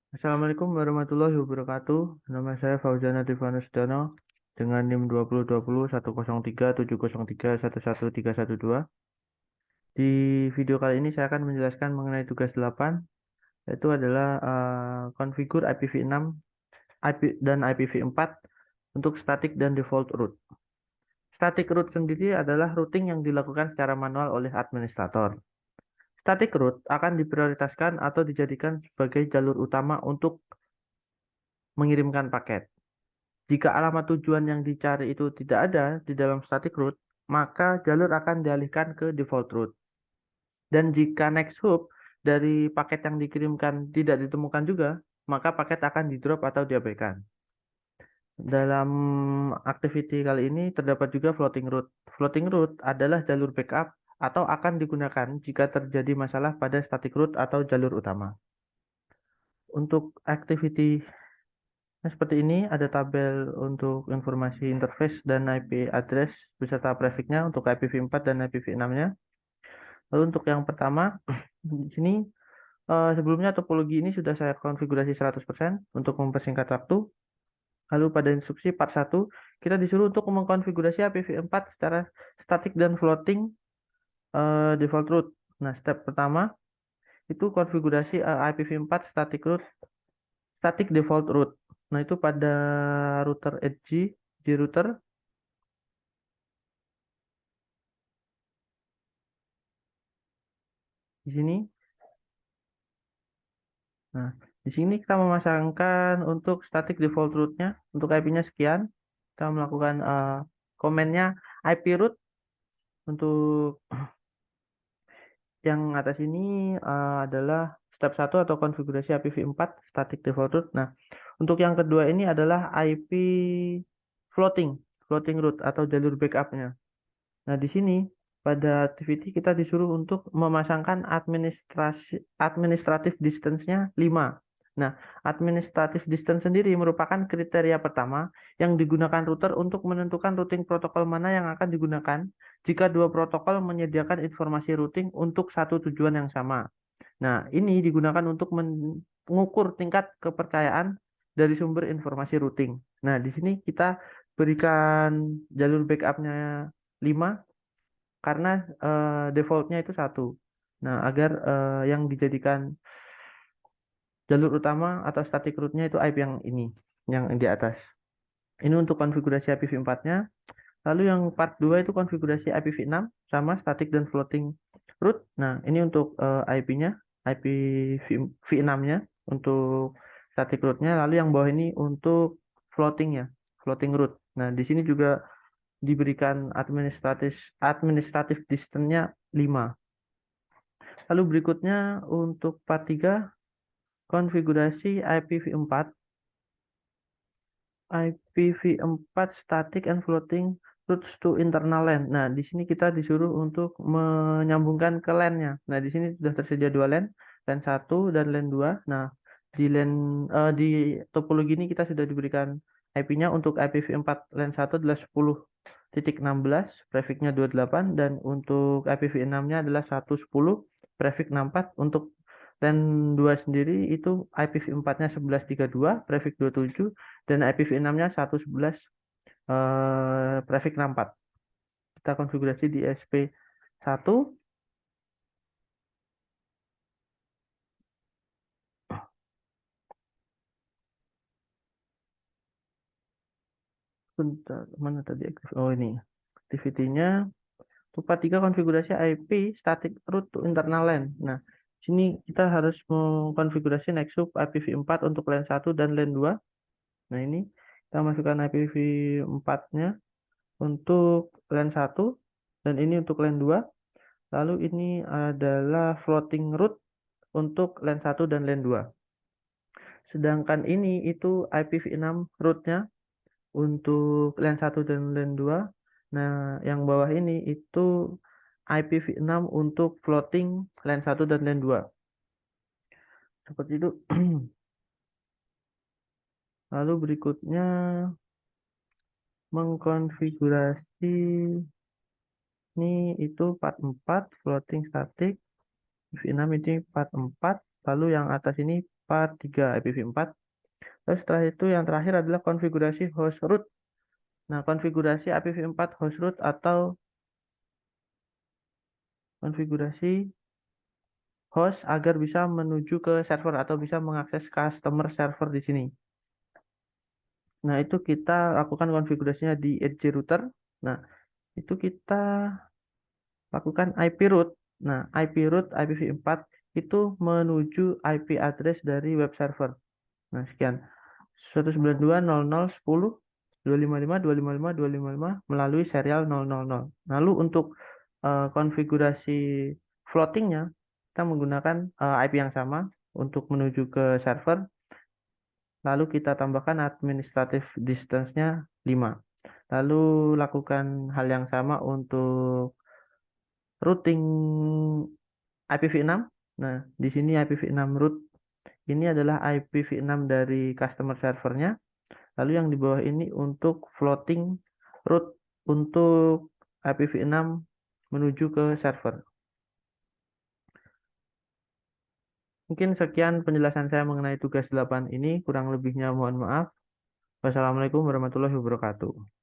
Assalamualaikum warahmatullahi wabarakatuh. Nama saya Fauzan Adrifanus Dono dengan NIM 2020 103 703 113112. Di video kali ini saya akan menjelaskan mengenai tugas 8, yaitu adalah konfigur IPv6 IP dan IPv4 untuk static dan default root. Static root sendiri adalah routing yang dilakukan secara manual oleh administrator. Static root akan diprioritaskan atau dijadikan sebagai jalur utama untuk mengirimkan paket. Jika alamat tujuan yang dicari itu tidak ada di dalam static root, maka jalur akan dialihkan ke default root. Dan jika next hop dari paket yang dikirimkan tidak ditemukan juga, maka paket akan di-drop atau diabaikan. Dalam activity kali ini terdapat juga floating root. Floating root adalah jalur backup atau akan digunakan jika terjadi masalah pada static root atau jalur utama. Untuk activity seperti ini ada tabel untuk informasi interface dan IP address beserta prefixnya untuk IPv4 dan IPv6-nya. Lalu untuk yang pertama, di sini sebelumnya topologi ini sudah saya konfigurasi 100% untuk mempersingkat waktu. Lalu pada instruksi part 1, kita disuruh untuk mengkonfigurasi IPv4 secara static dan floating default root. Nah, step pertama itu konfigurasi IPv4 static default root. Nah, itu pada router Edge, G router. Di sini. Nah, di sini kita memasangkan untuk static default root-nya, untuk IP-nya sekian. Kita melakukan komennya IP root untuk yang atas ini adalah step 1 atau konfigurasi IPv4 static default root. Nah, untuk yang kedua ini adalah IP floating, floating root atau jalur backup-nya. Nah, di sini pada activity kita disuruh untuk memasangkan administrative distance-nya 5. Nah, administrative distance sendiri merupakan kriteria pertama yang digunakan router untuk menentukan routing protokol mana yang akan digunakan jika dua protokol menyediakan informasi routing untuk satu tujuan yang sama. Nah, ini digunakan untuk mengukur tingkat kepercayaan dari sumber informasi routing. Nah, di sini kita berikan jalur backup-nya 5 karena defaultnya itu 1. Nah, agar yang dijadikan jalur utama atau static root-nya itu IP yang ini, yang di atas. Ini untuk konfigurasi IPv4-nya. Lalu yang part 2 itu konfigurasi IPv6 sama static dan floating root. Nah, ini untuk IP-nya, IPv6-nya untuk static root-nya. Lalu yang bawah ini untuk floating-nya, floating root. Nah, di sini juga diberikan administratif distance-nya 5. Lalu berikutnya untuk part 3 konfigurasi IPv4. IPv4 static and floating routes to internal LAN. Nah, di sini kita disuruh untuk menyambungkan ke LAN-nya. Nah, di sini sudah tersedia dua LAN, LAN 1 dan LAN 2. Nah, di topologi ini kita sudah diberikan IP-nya untuk IPv4 LAN 1 adalah 10.16, prefixnya 28, dan untuk IPv6-nya adalah 110, prefix 64. Untuk LAN 2 sendiri itu IPv4-nya 11.32, prefix 27, dan IPv6-nya 111, prefix 64. Kita konfigurasi di SP1. Bentar, mana tadi? Oh, ini. Activity-nya. Tupat 3 konfigurasi IP static root to internal LAN. Nah, sini kita harus mengkonfigurasi Nexus IPv4 untuk LAN 1 dan LAN 2. Nah, ini kita masukkan IPv4-nya untuk LAN 1 dan ini untuk LAN 2. Lalu ini adalah floating root untuk LAN 1 dan LAN 2. Sedangkan ini itu IPv6 root-nya untuk LAN 1 dan LAN 2. Nah, yang bawah ini itu IPv6 untuk floating LAN 1 dan LAN 2. Seperti itu. Lalu berikutnya mengkonfigurasi ini itu part 4 floating static IPv6 ini part 4. Lalu yang atas ini 3 IPv4. Terus setelah itu yang terakhir adalah konfigurasi host root. Nah, konfigurasi IPv4 host root atau konfigurasi host agar bisa menuju ke server atau bisa mengakses customer server di sini. Nah, itu kita lakukan konfigurasinya di Edge router. Nah, itu kita lakukan IP root. Nah, IP root IPv4 itu menuju IP address dari web server. Nah, sekian. 192.00.10.255.255.255 melalui serial 000. Lalu untuk konfigurasi floatingnya, kita menggunakan IP yang sama untuk menuju ke server. Lalu kita tambahkan administrative distance-nya 5. Lalu lakukan hal yang sama untuk routing IPv6. Nah, di sini IPv6 root ini adalah IPv6 dari customer servernya. Lalu yang di bawah ini untuk floating root untuk IPv6 menuju ke server. Mungkin sekian penjelasan saya mengenai tugas 8 ini. Kurang lebihnya mohon maaf. Wassalamualaikum warahmatullahi wabarakatuh.